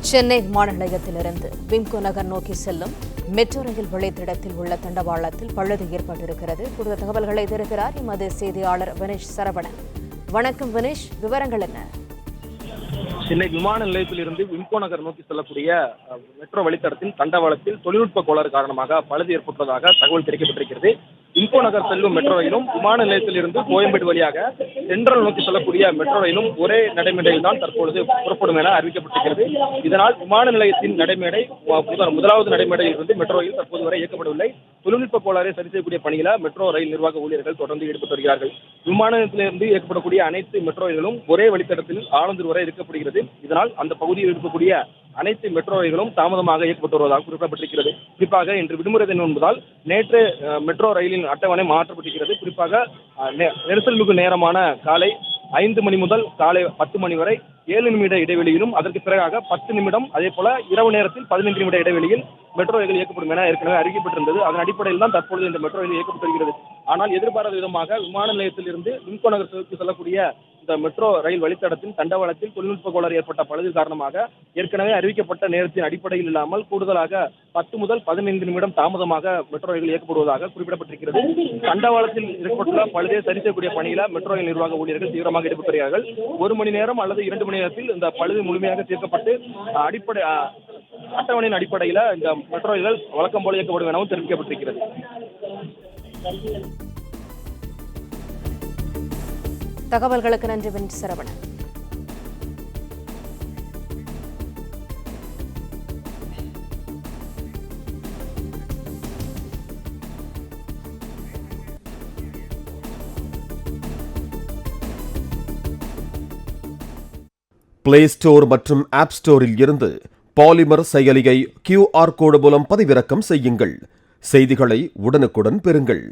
சென்னை விமான நிலையத்திலிருந்து விம்கோ நகர் நோக்கி செல்லும் மெட்ரோ ரயில் வழித்தடத்தில் உள்ள தண்டவாளத்தில் பழுது ஏற்பட்டிருக்கிறது. கூடுதல் தகவல்களை தருகிறார் எமது செய்தியாளர் வினேஷ் சரவணன். வணக்கம் வினேஷ், விவரங்கள் என்ன? சென்னை விமான நிலையத்திலிருந்து விம்கோ நகர் நோக்கி செல்லக்கூடிய மெட்ரோ வழித்தடத்தின் தண்டவாளத்தில் தொழில்நுட்ப கோளாறு காரணமாக பழுது ஏற்பட்டுள்ளதாக தகவல் கிடைக்கப்பட்டிருக்கிறது. விம்கோ நகர் செல்லும் மெட்ரோ ரயிலும் விமான நிலையத்திலிருந்து கோயம்பேடு வழியாக சென்ட்ரல் நோக்கி செல்லக்கூடிய மெட்ரோ ரயிலும் ஒரே நடைமேடையில் தான் தற்பொழுது புறப்படும் என அறிவிக்கப்பட்டிருக்கிறது. இதனால் விமான நிலையத்தின் நடைமேடை முதலாவது நடைமேடையில் இருந்து மெட்ரோ ரயில் தற்போது வரை இயக்கப்படவில்லை. தொழில்நுட்ப கோளாறை சரி செய்யக்கூடிய பணியில மெட்ரோ ரயில் நிர்வாக ஊழியர்கள் தொடர்ந்து ஈடுபட்டு வருகிறார்கள். விமான நிலையத்திலிருந்து இயக்கப்படக்கூடிய அனைத்து மெட்ரோ ரயில்களும் ஒரே வழித்தடத்தில் ஆலந்தூர் வரை இருக்கப்படுகிறது. இதனால் அந்த பகுதியில் இருக்கக்கூடிய அனைத்து மெட்ரோ ரயில்களும் தாமதமாக இயக்கப்பட்டு வருவதாக குறிப்பிடப்பட்டிருக்கிறது. குறிப்பாக இன்று விடுமுறை தினம் என்பதால் நேற்று மெட்ரோ ரயிலின் அட்டவணை மாற்றப்பட்டிருக்கிறது. குறிப்பாக நெரிசல் மிகு நேரமான காலை 5 மணி முதல் காலை 10 மணி வரை 7 நிமிட இடைவெளியிலும் அதற்கு பிறகாக 10 நிமிடம், அதே போல இரவு நேரத்தில் 15 நிமிட இடைவெளியில் மெட்ரோ ரயில் இயக்கப்படும் என ஏற்கனவே அறிவிக்கப்பட்டிருந்தது. அதன் அடிப்படையில் தான் தற்பொழுது இந்த மெட்ரோ ரயில் இயக்கப்பட்டு வருகிறது. ஆனால் எதிர்பாராத விதமாக விமான நிலையத்தில் இருந்து விம்கோ நகர் செல்லக்கூடிய இந்த மெட்ரோ ரயில் வழித்தடத்தின் தண்டவாளத்தில் தொழில்நுட்ப கோளாறு ஏற்பட்ட பழுது காரணமாக ஏற்கனவே அறிவிக்கப்பட்ட நேரத்தின் அடிப்படையில் இல்லாமல் கூடுதலாக 10 முதல் 15 நிமிடம் தாமதமாக மெட்ரோ ரயில் இயக்கப்படுவதாக குறிப்பிடப்பட்டிருக்கிறது. தண்டவாளத்தில் ஏற்பட்டுள்ள பழுதை சரி செய்யக்கூடிய பணியில மெட்ரோ ரயில் நிர்வாக ஊழியர்கள் தீவிரமாக ஈடுபட்டு வருகிறார்கள். 1 மணி நேரம் அல்லது 2 மணி நேரத்தில் இந்த பழுது முழுமையாக தீர்க்கப்பட்டு அட்டவணையின் அடிப்படையில் இந்த மெட்ரோ ரயில்கள் வழக்கம் போல இயக்கப்படும் எனவும் தெரிவிக்கப்பட்டிருக்கிறது. தகவல்களுக்கு நன்றி வினேஷ் சரவணன். பிளே ஸ்டோர் மற்றும் ஆப் ஸ்டோரில் இருந்து பாலிமர் செயலியை QR கோடு மூலம் பதிவிறக்கம் செய்யுங்கள். செய்திகளை உடனுக்குடன் பெறுங்கள்.